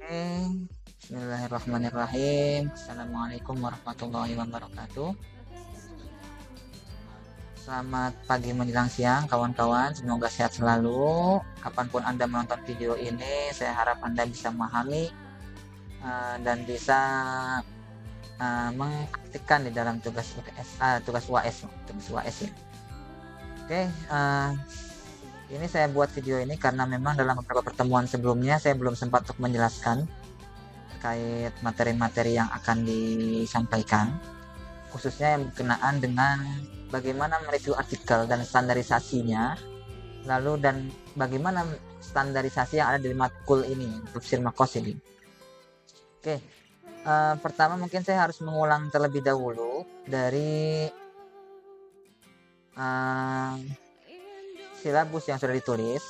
Oke, bismillahirrahmanirrahim. Assalamualaikum warahmatullahi wabarakatuh. Selamat pagi menjelang siang kawan-kawan, semoga sehat selalu. Kapanpun Anda menonton video ini, saya harap Anda bisa memahami dan bisa mempraktikkan di dalam tugas UTS, tugas UAS ya. Oke, ini saya buat video ini karena memang dalam beberapa pertemuan sebelumnya saya belum sempat untuk menjelaskan terkait materi-materi yang akan disampaikan, khususnya yang berkenaan dengan bagaimana mereview artikel dan standarisasinya, lalu dan bagaimana standarisasi yang ada di matkul ini, tafsir maqasid. Oke, pertama mungkin saya harus mengulang terlebih dahulu dari silabus yang sudah ditulis.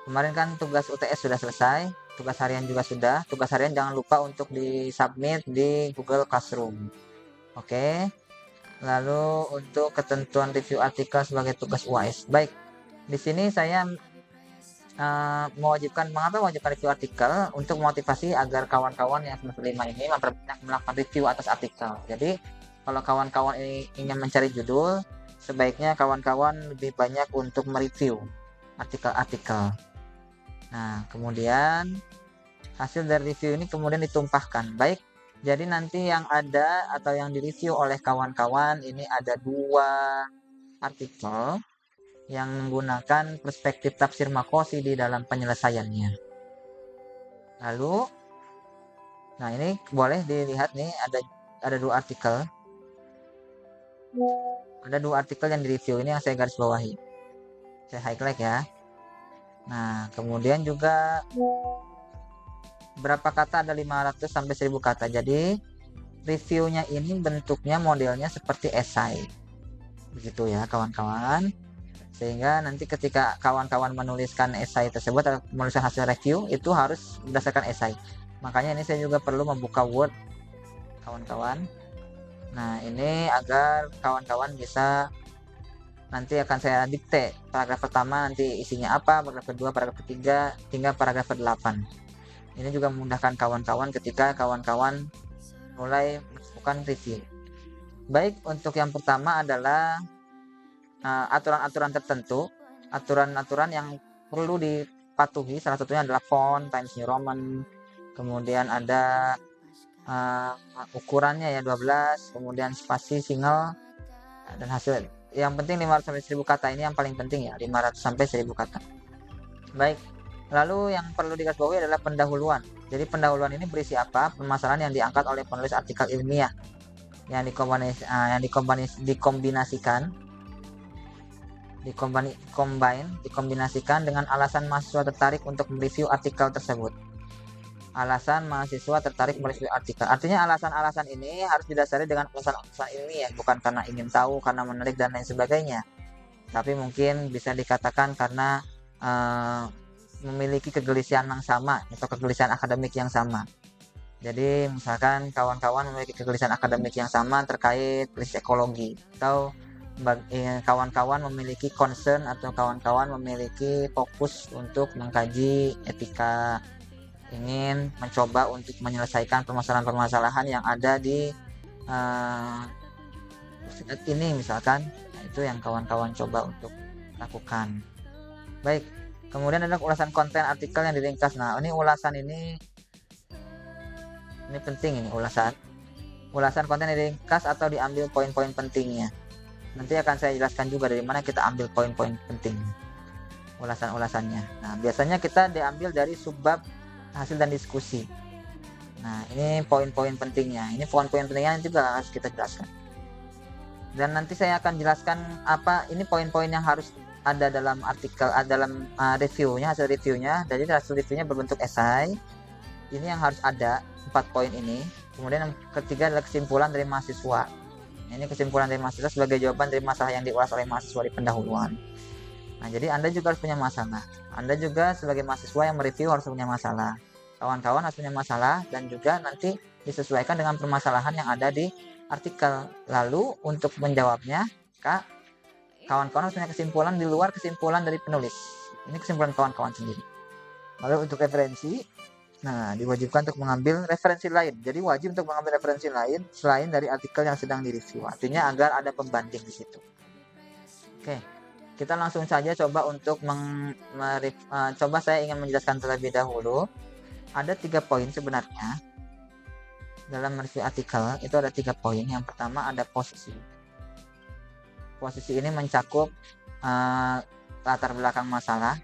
Kemarin kan tugas UTS sudah selesai, tugas harian juga sudah. Tugas harian jangan lupa untuk disubmit di Google Classroom. Oke. Lalu untuk ketentuan review artikel sebagai tugas UAS. Baik, di sini saya mengapa mewajibkan review artikel untuk memotivasi agar kawan-kawan yang semester 5 ini memperbanyak melakukan review atas artikel. Jadi kalau kawan-kawan ini ingin mencari judul, sebaiknya kawan-kawan lebih banyak untuk mereview artikel-artikel. Nah, kemudian hasil dari review ini kemudian ditumpahkan. Baik, jadi nanti yang ada atau yang direview oleh kawan-kawan ini ada 2 artikel yang menggunakan perspektif tafsir maqasid di dalam penyelesaiannya. Lalu, nah ini boleh dilihat nih ada 2 artikel. Ada 2 artikel yang direview ini yang saya garis bawahi. Saya highlight ya. Nah, kemudian juga berapa kata, ada 500 sampai 1000 kata. Jadi reviewnya ini bentuknya modelnya seperti esai. Begitu ya kawan-kawan. Sehingga nanti ketika kawan-kawan menuliskan esai tersebut atau menuliskan hasil review itu harus berdasarkan esai. Makanya ini saya juga perlu membuka Word kawan-kawan. Nah, ini agar kawan-kawan bisa, nanti akan saya dikte paragraf pertama nanti isinya apa, paragraf kedua, paragraf ketiga, hingga paragraf ke-8. Ini juga memudahkan kawan-kawan ketika kawan-kawan mulai melakukan review. Baik, untuk yang pertama adalah aturan-aturan tertentu, aturan-aturan yang perlu dipatuhi. Salah satunya adalah font Times New Roman, kemudian ada ukurannya ya 12, kemudian spasi single, dan hasil yang penting 500 sampai 1000 kata. Ini yang paling penting ya, 500 sampai 1000 kata. Baik, lalu yang perlu digarisbawahi adalah pendahuluan. Jadi pendahuluan ini berisi apa? Permasalahan yang diangkat oleh penulis artikel ilmiah yang dikombinasikan dengan alasan mahasiswa tertarik untuk mereview artikel tersebut. Alasan mahasiswa tertarik mereview artikel. Artinya alasan-alasan ini harus didasari dengan alasan-alasan ilmiah, bukan karena ingin tahu, karena menarik dan lain sebagainya. Tapi mungkin bisa dikatakan karena memiliki kegelisahan yang sama atau kegelisahan akademik yang sama. Jadi misalkan kawan-kawan memiliki kegelisahan akademik yang sama terkait krisis ekologi, atau kawan-kawan memiliki concern atau kawan-kawan memiliki fokus untuk mengkaji etika, ingin mencoba untuk menyelesaikan permasalahan-permasalahan yang ada di saat ini misalkan. Nah, itu yang kawan-kawan coba untuk lakukan. Baik, kemudian ada ulasan konten artikel yang diringkas. Nah, ini ulasan ini penting, ini ulasan konten yang diringkas atau diambil poin-poin pentingnya. Nanti akan saya jelaskan juga dari mana kita ambil poin-poin penting ulasan-ulasannya. Nah, biasanya kita diambil dari subbab hasil dan diskusi. Nah, ini poin-poin pentingnya. Ini poin-poin pentingnya nanti juga harus kita jelaskan. Dan nanti saya akan jelaskan apa ini poin-poin yang harus ada dalam artikel, dalam reviewnya, hasil reviewnya. Jadi hasil reviewnya berbentuk esai. Ini yang harus ada 4 poin ini. Kemudian yang ketiga adalah kesimpulan dari mahasiswa. Ini kesimpulan dari mahasiswa sebagai jawaban dari masalah yang diulas oleh mahasiswa di pendahuluan. Nah, jadi Anda juga harus punya masalah. Anda juga sebagai mahasiswa yang mereview harus punya masalah. Kawan-kawan harus punya masalah dan juga nanti disesuaikan dengan permasalahan yang ada di artikel. Lalu untuk menjawabnya, kawan-kawan harus punya kesimpulan di luar kesimpulan dari penulis. Ini kesimpulan kawan-kawan sendiri. Lalu untuk referensi, Nah, diwajibkan untuk mengambil referensi lain. Jadi wajib untuk mengambil referensi lain selain dari artikel yang sedang direview. Artinya agar ada pembanding di situ. Oke, kita langsung saja coba untuk coba saya ingin menjelaskan terlebih dahulu. Ada 3 poin sebenarnya dalam review artikel. Itu ada 3 poin. Yang pertama ada posisi. Posisi ini mencakup latar belakang masalah.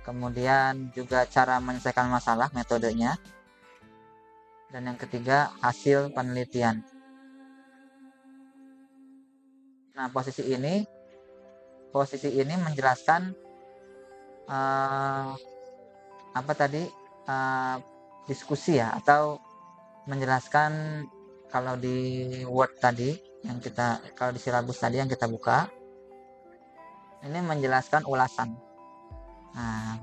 Kemudian juga cara menyelesaikan masalah, metodenya. Dan yang ketiga, hasil penelitian. Nah, posisi ini menjelaskan diskusi ya, atau menjelaskan kalau di Word tadi kalau di silabus tadi yang kita buka, ini menjelaskan ulasan. Nah,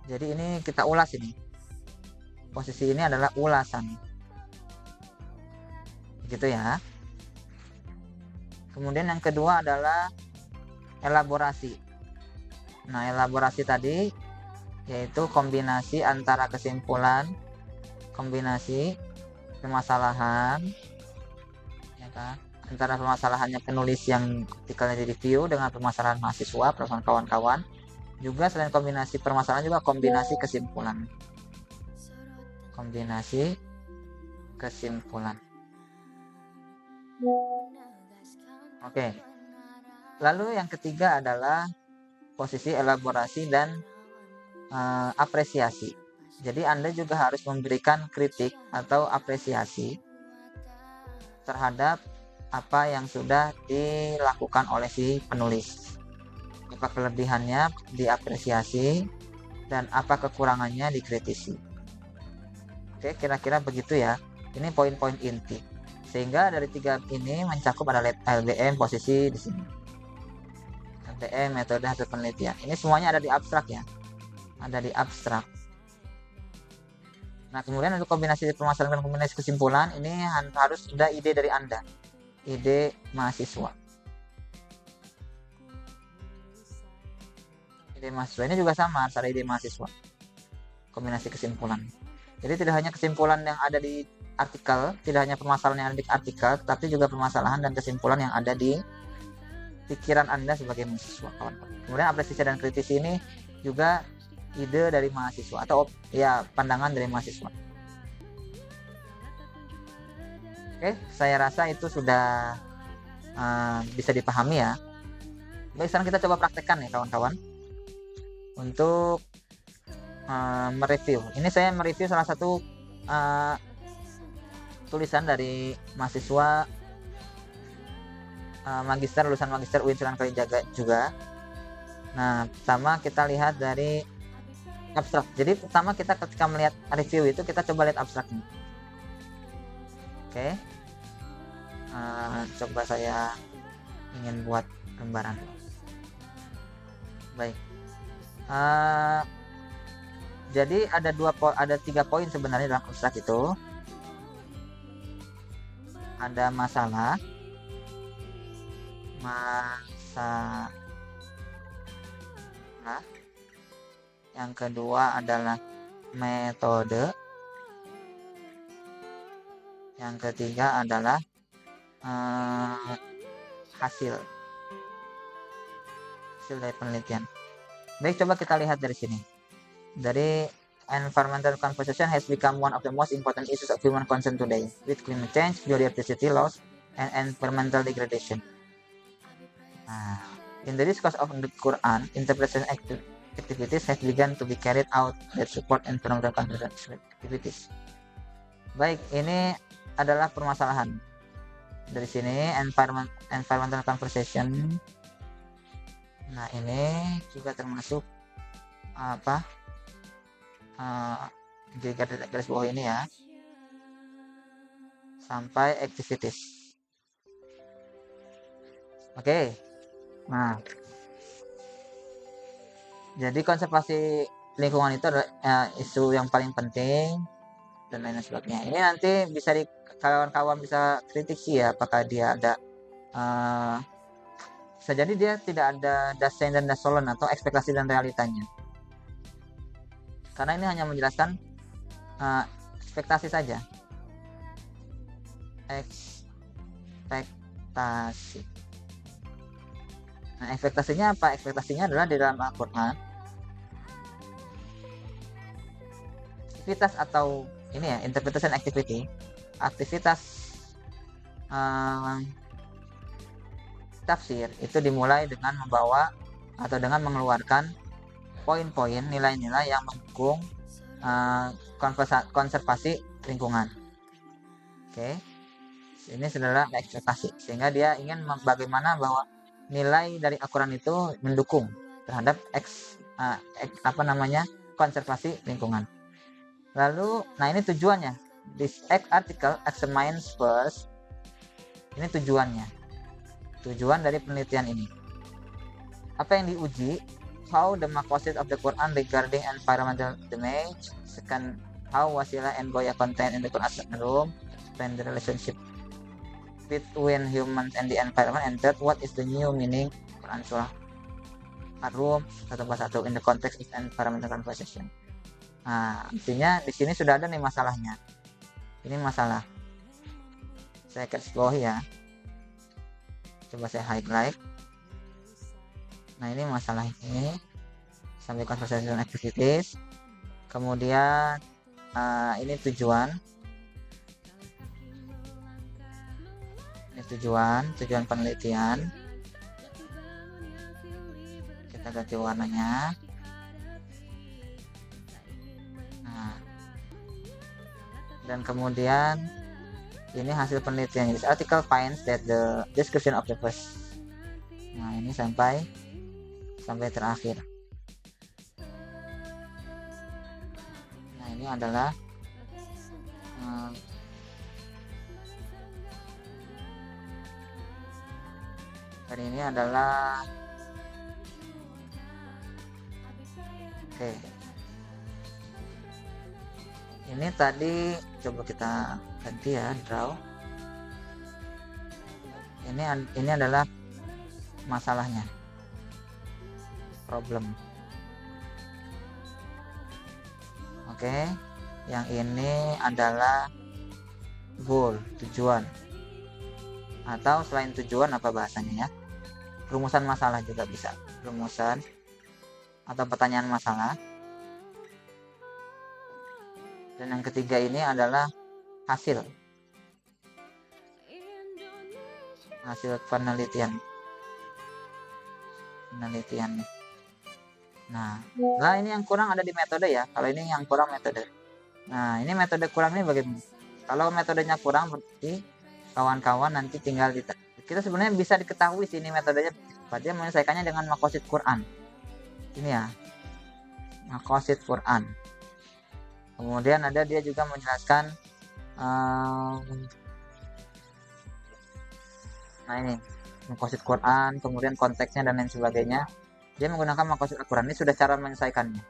jadi ini kita ulas ini. Posisi ini adalah ulasan. Gitu ya. Kemudian yang kedua adalah elaborasi. Nah, elaborasi tadi yaitu kombinasi antara kesimpulan, kombinasi permasalahan, ya kan? Antara permasalahannya penulis yang artikelnya di review dengan permasalahan mahasiswa, permasalahan kawan-kawan. Juga selain kombinasi permasalahan juga kombinasi kesimpulan. Kombinasi kesimpulan. Oke. Lalu yang ketiga adalah posisi elaborasi dan apresiasi. Jadi Anda juga harus memberikan kritik atau apresiasi terhadap apa yang sudah dilakukan oleh si penulis. Apa kelebihannya diapresiasi dan apa kekurangannya dikritisi. Oke, kira-kira begitu ya. Ini poin-poin inti. Sehingga dari 3 ini mencakup ada LBM, posisi di sini. LBM, metode hasil penelitian. Ini semuanya ada di abstrak ya. Ada di abstrak. Nah, kemudian untuk kombinasi permasalahan dan kombinasi kesimpulan, ini harus ada ide dari Anda. Ide mahasiswa. Ide mahasiswa ini juga sama, harus ada ide mahasiswa. Kombinasi kesimpulan. Jadi tidak hanya kesimpulan yang ada di artikel, tidak hanya permasalahan yang ada di artikel, tapi juga permasalahan dan kesimpulan yang ada di pikiran Anda sebagai mahasiswa, kawan-kawan. Kemudian apresiasi dan kritisi ini juga ide dari mahasiswa atau ya pandangan dari mahasiswa. Oke, saya rasa itu sudah bisa dipahami ya. Baik, sekarang kita coba praktekkan ya kawan-kawan untuk mereview. Ini saya mereview salah satu tulisan dari mahasiswa lulusan magister UIN Sunan Kalijaga juga. Nah, pertama kita lihat dari abstrak. Jadi pertama kita ketika melihat review itu kita coba lihat abstraknya. Oke. Coba saya ingin buat gambaran. Baik. Jadi ada 3 poin sebenarnya dalam abstrak itu. Ada masalah. Yang kedua adalah metode. Yang ketiga adalah hasil dari penelitian. Baik, coba kita lihat dari sini. Dari environmental conservation has become one of the most important issues of human concern today, with climate change, biodiversity loss, and environmental degradation. In the discourse of the Quran, interpretation activities have begun to be carried out that support environmental conservation activities. Baik, ini adalah permasalahan. Dari sini environmental conservation. Nah, ini juga termasuk di garis bawah ini ya, sampai activities. Oke. Nah, jadi konservasi lingkungan itu adalah isu yang paling penting dan lain sebagainya. Ini nanti bisa kawan-kawan bisa kritik sih ya, apakah dia ada bisa jadi dia tidak ada dasein dan dasolon atau ekspektasi dan realitanya. karena ini hanya menjelaskan ekspektasi saja. Ekspektasi. Nah, ekspektasinya apa? Ekspektasinya adalah di dalam Al-Quran, aktivitas atau ini ya, interpretation activity, aktivitas tafsir itu dimulai dengan membawa atau dengan mengeluarkan poin-poin nilai-nilai yang mendukung konservasi lingkungan. Oke, ini adalah ekspektasi, sehingga dia ingin bagaimana bahwa nilai dari Al-Quran itu mendukung terhadap konservasi lingkungan. Lalu, nah ini tujuannya. This article examines first. Ini tujuannya. Tujuan dari penelitian ini. Apa yang diuji? How the maqasid of the Quran regarding environmental damage. Second, how wasilah and goya content in the Quran room explain the relationship between humans and the environment. And third, what is the new meaning Quran surah Ar-Rum 141 in the context of environmental conversation. Nah, artinya di sini sudah ada nih masalahnya. Ini masalah. Saya garis bawahi ya. Coba saya highlight. Nah, ini masalah ini sampai conversation activities. Kemudian ini tujuan. Ini tujuan penelitian. Kita ganti warnanya. Nah, dan kemudian ini hasil penelitian. This article finds that the description of the first. Nah, ini sampai terakhir. Nah, ini adalah dan ini adalah oke. Ini tadi coba kita ganti ya, draw. Ini adalah masalahnya, problem. Oke, yang ini adalah goal, tujuan. Atau selain tujuan apa bahasanya ya? Rumusan masalah juga bisa. Rumusan atau pertanyaan masalah. Dan yang ketiga ini adalah hasil penelitian. Nah, ini yang kurang ada di metode ya. Kalau ini yang kurang metode. Nah, ini metode kurang ini bagaimana? Kalau metodenya kurang, berarti kawan-kawan nanti tinggal kita sebenarnya bisa diketahui sini metodenya. Dia menyelesaikannya dengan maqasid Quran. Ini ya, maqasid Quran. Kemudian dia juga menjelaskan nah ini maqasid Quran, kemudian konteksnya dan lain sebagainya. Dia menggunakan maqasid Al-Quran. Ini sudah cara menyelesaikannya.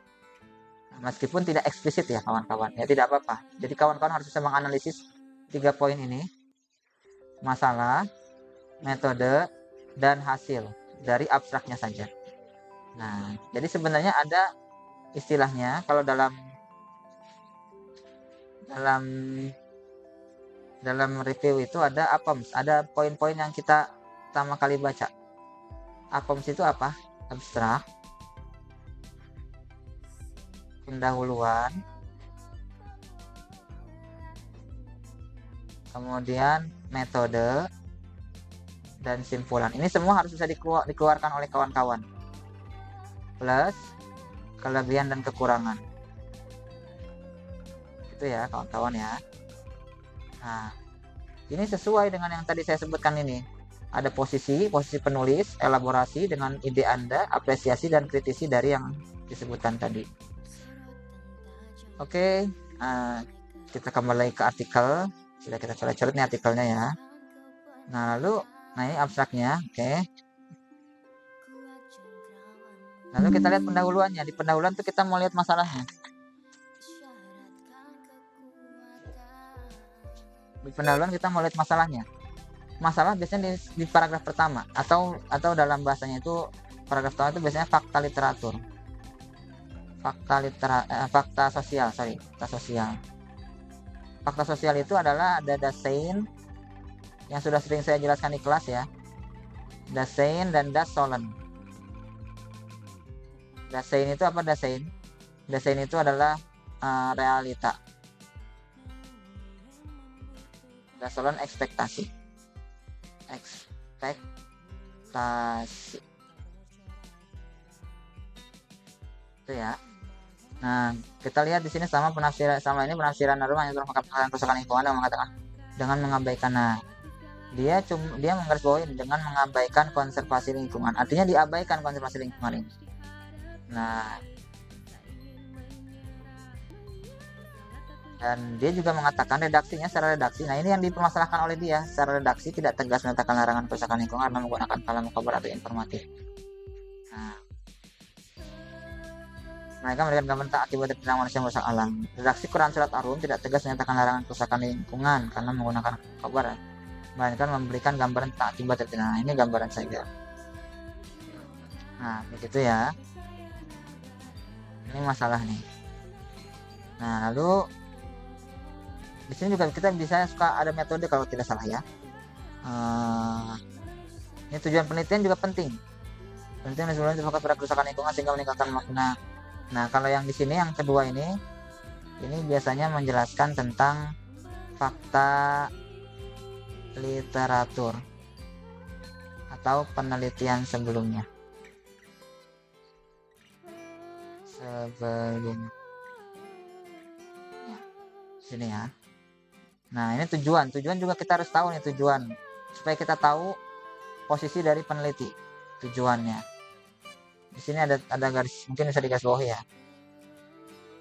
Meskipun tidak eksplisit ya kawan-kawan, ya tidak apa-apa. Jadi kawan-kawan harus bisa menganalisis 3 poin ini. Masalah, metode, dan hasil dari abstraknya saja. Nah, jadi sebenarnya ada istilahnya kalau dalam review itu ada APOMS, ada poin-poin yang kita pertama kali baca. APOMS itu apa? Abstrak, pendahuluan, kemudian metode, dan simpulan. Ini semua harus bisa dikeluarkan oleh kawan-kawan. Plus kelebihan dan kekurangan. Itu ya kawan-kawan ya. Nah, ini sesuai dengan yang tadi saya sebutkan ini. Ada posisi penulis, elaborasi dengan ide Anda, apresiasi dan kritisi dari yang disebutkan tadi. Oke, kita kembali ke artikel. Sudah kita coret-coret nih artikelnya ya. Nah, ini abstraknya, oke. Lalu kita lihat pendahuluannya. Di pendahuluan tuh kita mau lihat masalahnya. Di pendahuluan kita mau lihat masalahnya. Masalah biasanya di paragraf pertama atau dalam bahasanya itu paragraf pertama itu biasanya fakta literatur. fakta sosial. Fakta sosial itu adalah ada Dasein yang sudah sering saya jelaskan di kelas ya. Dasein dan Das Sollen. Dasein itu apa? Dasein itu adalah realita. Das Sollen ekspektasi. Itu ya. Nah, kita lihat di sini sama penafsiran Naruma yang mengatakan kerusakan lingkungan dan mengatakan dengan mengabaikan. Nah, dia menggarisbawahi dengan mengabaikan konservasi lingkungan. Artinya diabaikan konservasi lingkungan ini. Nah, dan dia juga mengatakan secara redaksi. Nah, ini yang dipermasalahkan oleh dia. Secara redaksi tidak tegas menyatakan larangan kerusakan lingkungan karena menggunakan kalam mukhabar atau informatif. Nah, mereka memberikan gambaran tentang akibat dari tindakan manusia merusak alam. Redaksi Quran Surat Ar-Rum tidak tegas menyatakan larangan kerusakan lingkungan karena menggunakan kabar, melainkan memberikan gambaran tentang akibat dari tindakan. Nah, ini gambaran saja. Nah, begitu ya. Ini masalah nih. Nah, lalu di sini juga kita suka ada metode kalau tidak salah ya. Ini tujuan penelitian juga penting. Penelitian sebelumnya terfokus pada kerusakan lingkungan sehingga meningkatkan makna. Nah, kalau yang di sini yang kedua ini biasanya menjelaskan tentang fakta literatur atau penelitian sebelumnya. Sini ya. Nah, ini tujuan juga kita harus tahu nih tujuan supaya kita tahu posisi dari peneliti, tujuannya. Di sini ada garis, mungkin bisa digaris bawahi ya.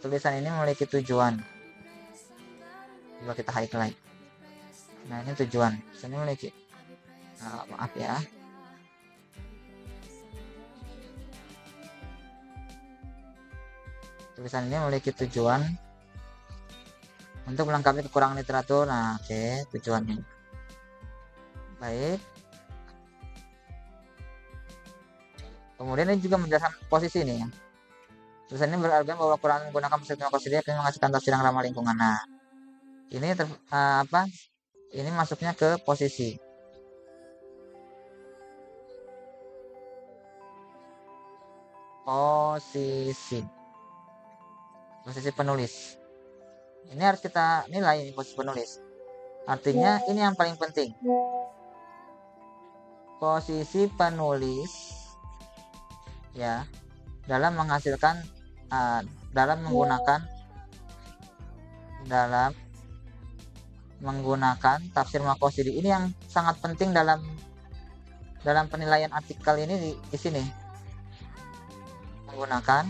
Tulisan ini memiliki tujuan. Coba kita highlight. Nah, ini tujuan. Di sini memiliki. Maaf ya. Tulisan ini memiliki tujuan untuk melengkapi kekurangan literatur. Nah, oke, tujuannya. Baik. Kemudian ini juga menjelaskan posisi ini ya. Tulisan ini berargumen bahwa Quran menggunakan perspektif makosidiyah yang menghasilkan tafsir yang ramah lingkungan. Nah, ini ini masuknya ke posisi. Posisi penulis. Ini harus kita nilai posisi penulis. Artinya ini yang paling penting. Posisi penulis ya dalam menghasilkan dalam menggunakan tafsir Maqasidi. Ini yang sangat penting dalam penilaian artikel ini di sini. Menggunakan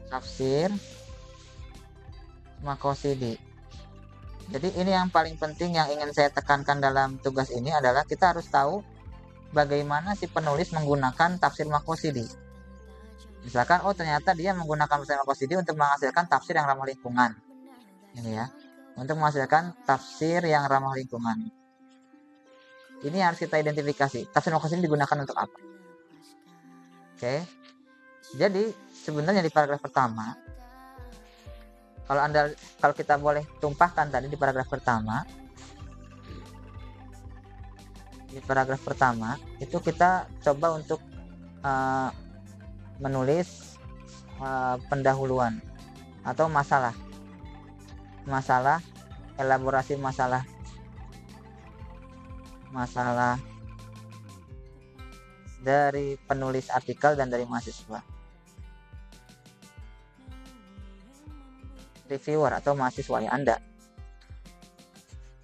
tafsir Maqasidi. Jadi ini yang paling penting yang ingin saya tekankan dalam tugas ini adalah kita harus tahu bagaimana si penulis menggunakan tafsir Maqasidi. Misalkan, ternyata dia menggunakan tafsir Maqasidi untuk menghasilkan tafsir yang ramah lingkungan. Ini ya, untuk menghasilkan tafsir yang ramah lingkungan. Ini harus kita identifikasi. Tafsir Maqasidi digunakan untuk apa? Oke. Jadi sebenarnya di paragraf pertama, kalau kita boleh tumpahkan tadi di paragraf pertama, itu kita coba untuk menulis pendahuluan atau elaborasi masalah dari penulis artikel dan dari mahasiswa, reviewer atau mahasiswa ya Anda,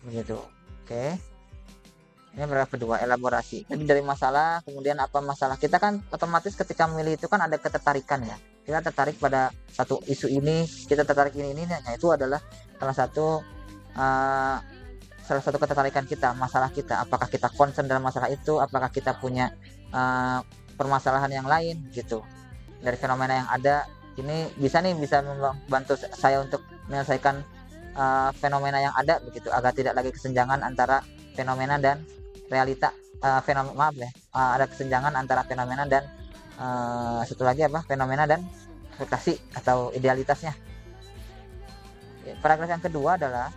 begitu. Oke. Ini paragraf kedua, elaborasi. Jadi dari masalah, kemudian apa masalah. Kita kan otomatis ketika memilih itu kan ada ketertarikan ya. Kita tertarik pada satu isu ini, kita tertarik ini. Nah, itu adalah salah satu ketertarikan kita, masalah kita. Apakah kita concern dalam masalah itu, apakah kita punya permasalahan yang lain gitu. Dari fenomena yang ada, ini bisa membantu saya untuk menyelesaikan fenomena yang ada begitu, agar tidak lagi kesenjangan antara fenomena dan realita. Ada kesenjangan antara fenomena dan satu lagi apa, fenomena dan ekspektasi atau idealitasnya. Paragraf yang kedua adalah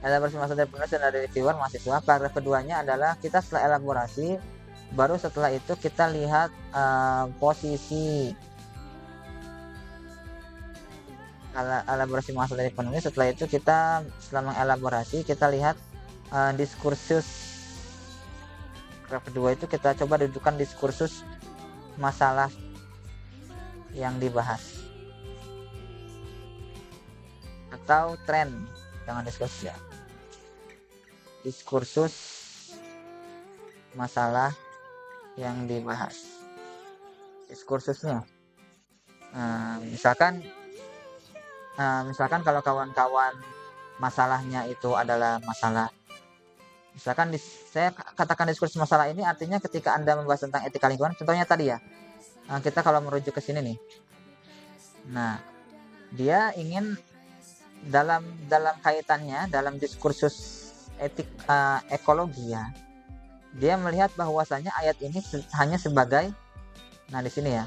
elaborasi maksud dari penulis dan dari reviewer mahasiswa. Paragraf keduanya adalah kita setelah elaborasi, baru setelah itu kita lihat posisi elaborasi maksud dari penulis. Setelah itu kita setelah mengelaborasi, kita lihat diskursus. Paragraf kedua itu kita coba dudukkan diskursus masalah yang dibahas atau tren, jangan diskursus ya, diskursus masalah yang dibahas, diskursusnya. Misalkan kalau kawan-kawan masalahnya itu adalah masalah, misalkan saya katakan diskursus masalah ini artinya ketika Anda membahas tentang etika lingkungan, contohnya tadi ya, kita kalau merujuk ke sini nih, nah dia ingin dalam kaitannya dalam diskursus etik ekologi ya, dia melihat bahwasanya ayat ini hanya sebagai, nah di sini ya,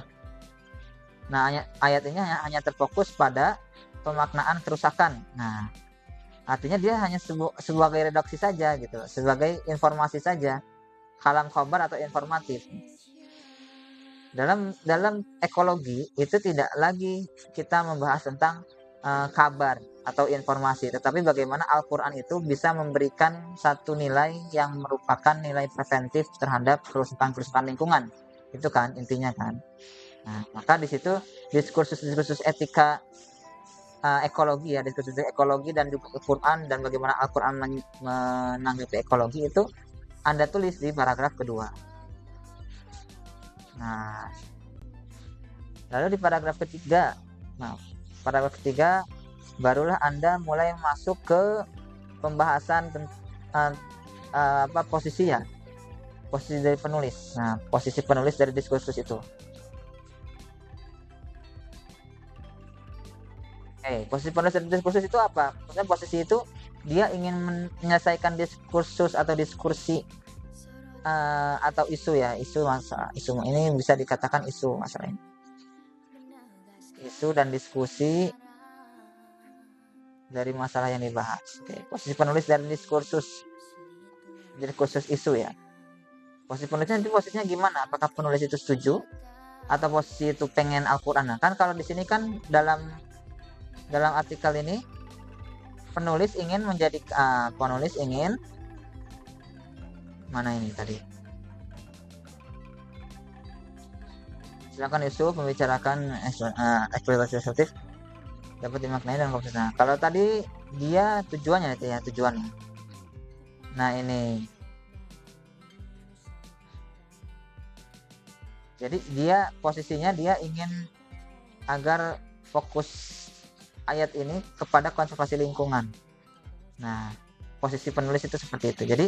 nah ayat ini hanya terfokus pada pemaknaan kerusakan. Nah artinya dia hanya sebagai redaksi saja gitu, sebagai informasi saja, kalam khobar atau informatif. Dalam ekologi itu tidak lagi kita membahas tentang kabar atau informasi, tetapi bagaimana Al-Quran itu bisa memberikan satu nilai yang merupakan nilai preventif terhadap kerusakan lingkungan. Itu kan intinya kan. Nah, maka di situ diskursus etika ekologi ya, diskursus ekologi dan juga Al-Quran dan bagaimana Al-Quran menanggapi ekologi itu Anda tulis di paragraf kedua. Nah, lalu di paragraf ketiga, barulah Anda mulai masuk ke pembahasan posisi ya, posisi dari penulis. Nah, posisi penulis dari diskursus itu. Posisi penulis dari diskursus itu apa? Maksudnya posisi itu dia ingin menyelesaikan diskursus atau diskusi atau isu ya, isu ini bisa dikatakan isu masalah ini, isu dan diskusi dari masalah yang dibahas. Posisi penulis dari diskursus isu ya. Posisi penulisnya itu posisinya gimana? Apakah penulis itu setuju atau posisi itu pengen Al-Quran? Nah, kan kalau di sini kan dalam artikel ini penulis ingin mana ini tadi? Silakan Yusuf membicarakan eksploitasi sensitif dapat dimaknai dan kompleks. Nah, kalau tadi dia tujuannya itu ya, tujuannya. Nah, ini. Jadi dia posisinya dia ingin agar fokus ayat ini kepada konservasi lingkungan. Nah, posisi penulis itu seperti itu. Jadi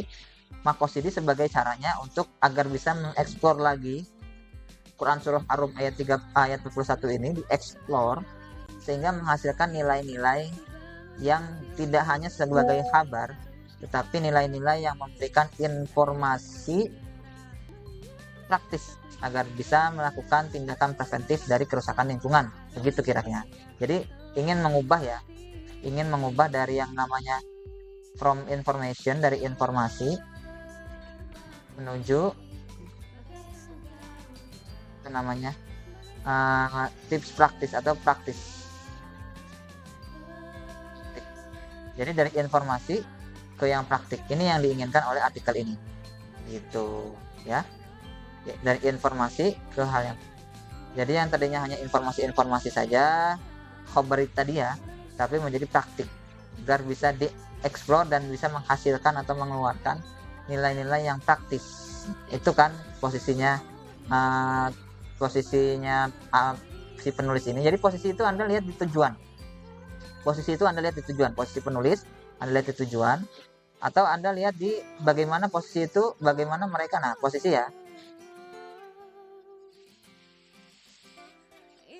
Makosidi sebagai caranya untuk agar bisa mengeksplor lagi Quran surah Ar-Rum ayat 41 ini, dieksplor sehingga menghasilkan nilai-nilai yang tidak hanya sebagai kabar, tetapi nilai-nilai yang memberikan informasi praktis agar bisa melakukan tindakan preventif dari kerusakan lingkungan. Begitu kira-kira. Jadi ingin mengubah dari yang namanya from information, dari informasi menuju itu namanya tips praktis atau praktis. Jadi dari informasi ke yang praktik, ini yang diinginkan oleh artikel ini gitu ya. Dari informasi ke hal yang, jadi yang tadinya hanya informasi saja, khobar tadi ya, tapi menjadi praktik agar bisa dieksplor dan bisa menghasilkan atau mengeluarkan nilai-nilai yang praktis. Itu kan posisinya si penulis ini. Jadi posisi itu Anda lihat di tujuan. Posisi penulis Anda lihat di tujuan, atau Anda lihat di bagaimana posisi itu, bagaimana mereka. Nah, posisi ya,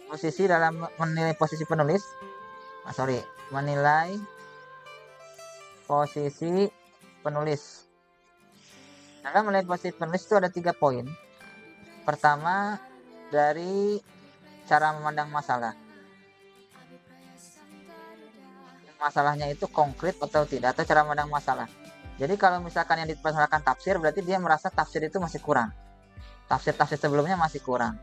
posisi dalam menilai posisi penulis, menilai posisi penulis Dalam melihat posisi penulis itu ada 3 poin. Pertama, dari cara memandang masalah. Masalahnya itu konkret atau tidak, atau cara memandang masalah. Jadi kalau misalkan yang dipermasalahkan tafsir, berarti dia merasa tafsir itu masih kurang. Tafsir-tafsir sebelumnya masih kurang.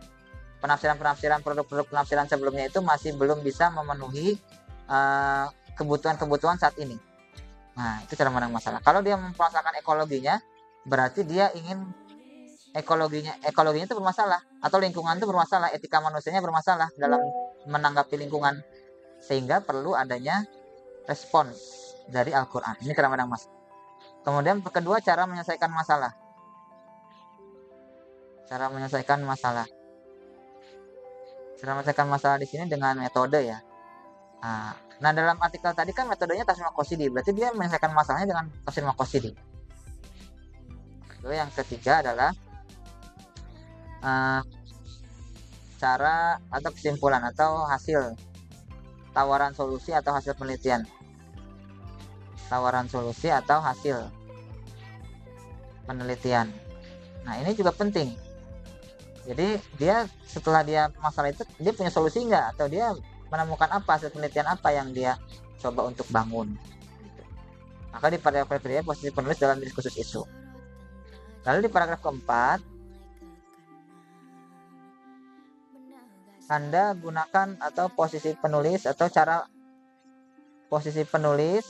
Penafsiran-penafsiran, produk-produk penafsiran sebelumnya itu masih belum bisa memenuhi kebutuhan-kebutuhan saat ini. Nah, itu cara memandang masalah. Kalau dia mempermasalahkan ekologinya, berarti dia ingin ekologinya itu bermasalah, atau lingkungan itu bermasalah, etika manusianya bermasalah dalam menanggapi lingkungan, sehingga perlu adanya respons dari Al-Quran. Ini cara memandang masalah. Kemudian kedua, cara menyelesaikan masalah. Cara menyelesaikan masalah. Cara menyelesaikan masalah di sini dengan metode ya. Nah, dalam artikel tadi kan metodenya Tafsir Maqasidhi, berarti dia menyelesaikan masalahnya dengan Tafsir Maqasidhi. Lalu yang ketiga adalah cara atau kesimpulan atau hasil tawaran solusi atau hasil penelitian. Tawaran solusi atau hasil penelitian. Nah, ini juga penting. Jadi dia setelah dia masalah itu, dia punya solusi enggak, atau dia menemukan apa, hasil penelitian apa yang dia coba untuk bangun. Maka di paragraf kedua, posisi penulis dalam diskursus isu. Lalu di paragraf keempat, Anda gunakan atau posisi penulis atau cara posisi penulis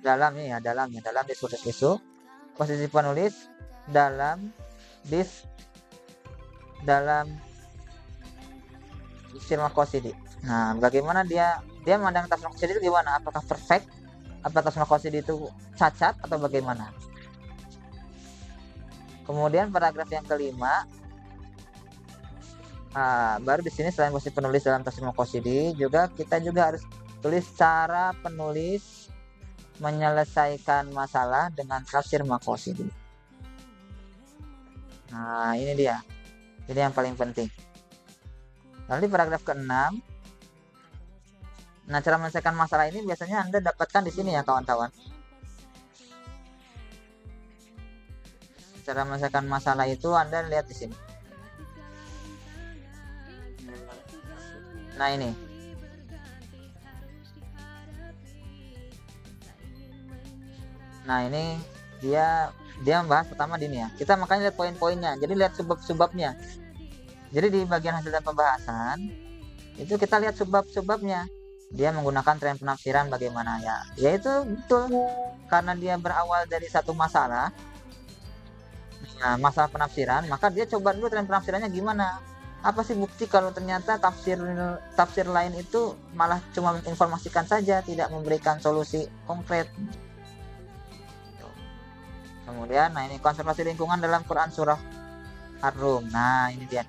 dalam diskursus isu. Posisi penulis dalam Tafsir Maqasidhi. Nah, bagaimana dia memandang Tafsir Maqasidhi itu gimana? Apakah perfect? Apa Tafsir Maqasidhi itu cacat atau bagaimana? Kemudian paragraf yang kelima, baru di sini selain posisi penulis dalam Tafsir Maqasidhi, kita juga harus tulis cara penulis menyelesaikan masalah dengan Tafsir Maqasidhi. Nah, ini dia. Ini yang paling penting. Lalu di paragraf ke-6, nah, cara menyelesaikan masalah ini biasanya Anda dapatkan di sini ya, kawan-kawan. Cara menyelesaikan masalah itu Anda lihat di sini. Nah, ini. Nah, ini dia membahas pertama di ini ya. Kita makanya lihat poin-poinnya. Jadi lihat sebab-sebabnya. Jadi di bagian hasil dan pembahasan itu kita lihat sebab-sebabnya. Dia menggunakan tren penafsiran bagaimana ya. Yaitu betul karena dia berawal dari satu masalah. Nah, masalah penafsiran, maka dia coba dulu tren penafsirannya gimana. Apa sih bukti kalau ternyata tafsir lain itu malah cuma menginformasikan saja, tidak memberikan solusi konkret. Kemudian, nah ini konservasi lingkungan dalam Quran surah Ar-Rum. Nah, ini dia.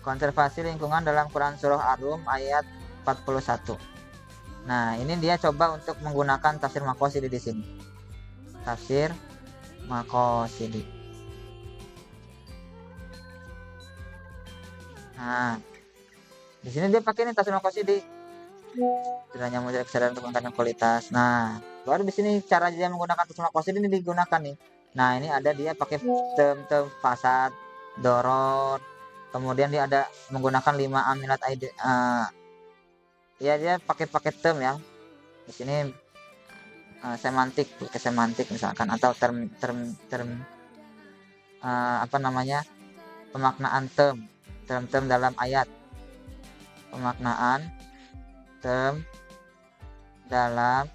Konservasi lingkungan dalam Quran surah Ar-Rum ayat 41. Nah, ini dia coba untuk menggunakan Tafsir Maqasidhi di sini. Tafsir Maqasidhi. Nah, di sini dia pakai ini Tafsir Maqasidhi. Kiranya muncul kesadaran untuk meningkatkan kualitas. Nah, baru di sini cara dia menggunakan Tafsir Maqasidhi ini digunakan nih. Nah, ini ada dia pakai term fasad, dorot. Kemudian dia ada menggunakan 5 amilat id. Ya, dia pakai term ya. Di sini semantik, pakai semantik misalkan, atau term pemaknaan term dalam ayat. Pemaknaan term dalam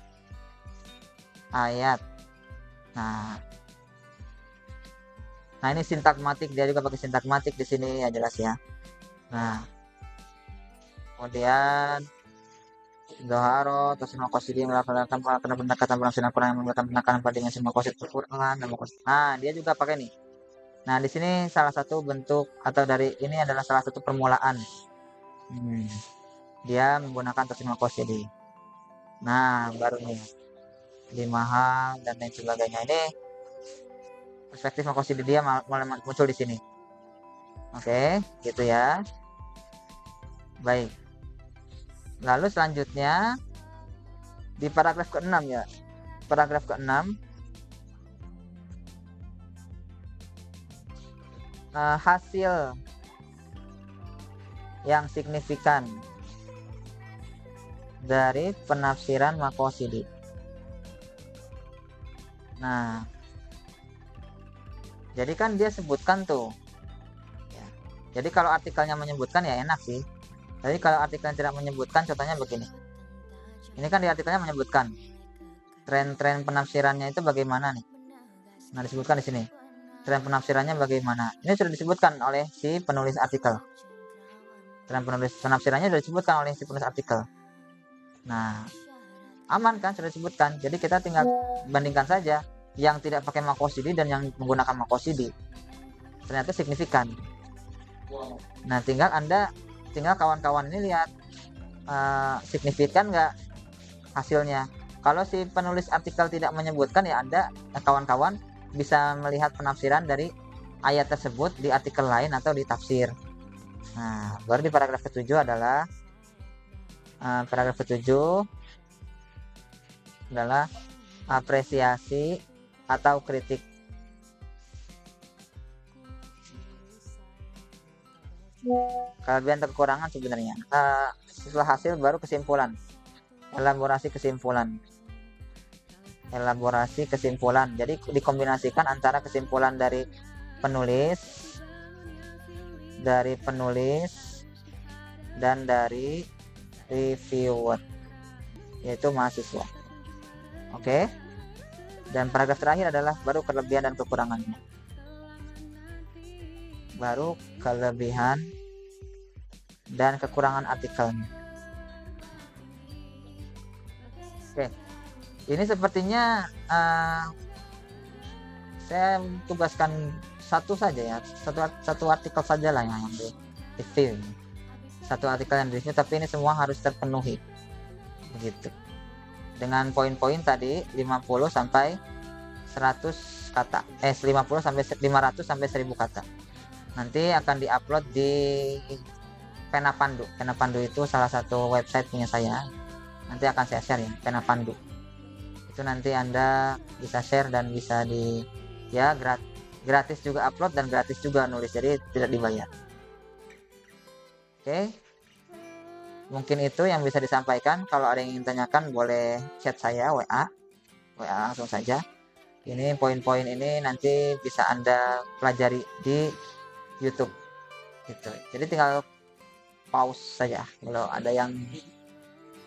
ayat. Nah, ini sintagmatik, dia juga pakai sintagmatik di sini ya, jelas ya. Nah, kemudian Zoharo, Tafsir Maqasidhi melakukan pendekatan penafsiran Quran yang menggunakan pendekatan pada dimensi maqasid Al-Quran. Nah, dia juga pakai nih. Nah, di sini salah satu bentuk atau dari ini adalah salah satu permulaan. Dia menggunakan Tafsir Maqasidhi. Nah, baru nih 5 hal dan lain sebagainya. Ini perspektif Maqasidhi dia mulai muncul di sini. Oke, gitu ya. Baik. Lalu selanjutnya Di paragraf ke-6 ya. Paragraf ke-6, hasil yang signifikan dari penafsiran maqasid. Nah, jadi kan dia sebutkan tuh ya. Jadi kalau artikelnya menyebutkan ya enak sih. Jadi kalau artikelnya tidak menyebutkan, contohnya begini. Ini kan di artikelnya menyebutkan tren-tren penafsirannya itu bagaimana nih. Nah, disebutkan di sini. Tren penafsirannya bagaimana. Ini sudah disebutkan oleh si penulis artikel. Tren penafsirannya sudah disebutkan oleh si penulis artikel. Nah, aman kan, sudah disebutkan. Jadi kita tinggal bandingkan saja yang tidak pakai maqasid dan yang menggunakan maqasid. Ternyata signifikan. Nah, tinggal kawan-kawan ini lihat signifikan nggak hasilnya. Kalau si penulis artikel tidak menyebutkan, ya Anda kawan-kawan bisa melihat penafsiran dari ayat tersebut di artikel lain atau di tafsir. Nah, baru di paragraf ke-7 adalah apresiasi atau kritik. Kelebihan atau kekurangan sebenarnya. Setelah hasil baru kesimpulan. Elaborasi kesimpulan. Jadi dikombinasikan antara kesimpulan dari penulis dan dari reviewer, yaitu mahasiswa. Oke. Dan paragraf terakhir adalah baru kelebihan dan kekurangannya. Baru kelebihan dan kekurangan artikelnya. Oke. Ini sepertinya saya tugaskan satu saja ya, satu artikel saja lah yang di review. Satu artikel yang di review, tapi ini semua harus terpenuhi. Begitu. Dengan poin-poin tadi 50 sampai 100 kata. 50 sampai 500 sampai 1000 kata. Nanti akan diupload di Pena Pandu. Pena Pandu itu salah satu website punya saya. Nanti akan saya share ya, Pena Pandu. Itu nanti Anda bisa share dan bisa gratis juga upload dan gratis juga nulis, jadi tidak dibayar. Oke. Mungkin itu yang bisa disampaikan. Kalau ada yang ingin tanyakan boleh chat saya WA langsung saja. Ini poin-poin ini nanti bisa Anda pelajari di YouTube gitu. Jadi tinggal pause saja kalau ada yang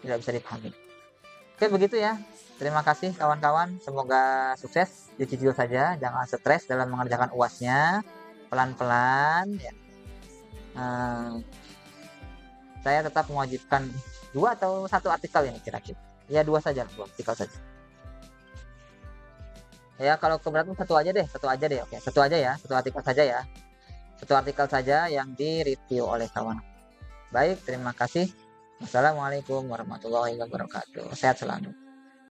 tidak bisa dipahami. Oke, begitu ya. Terima kasih kawan-kawan. Semoga sukses. Dicicil saja, jangan stres dalam mengerjakan UASnya. Pelan-pelan ya. Saya tetap mewajibkan 2 atau 1 artikel ini kira-kira. Ya 2 artikel saja. Ya kalau keberatan 1 aja deh. Oke, 1 aja ya, 1 artikel saja ya. 1 artikel saja yang di-review oleh kawan. Baik, terima kasih. Wassalamualaikum warahmatullahi wabarakatuh. Sehat selalu.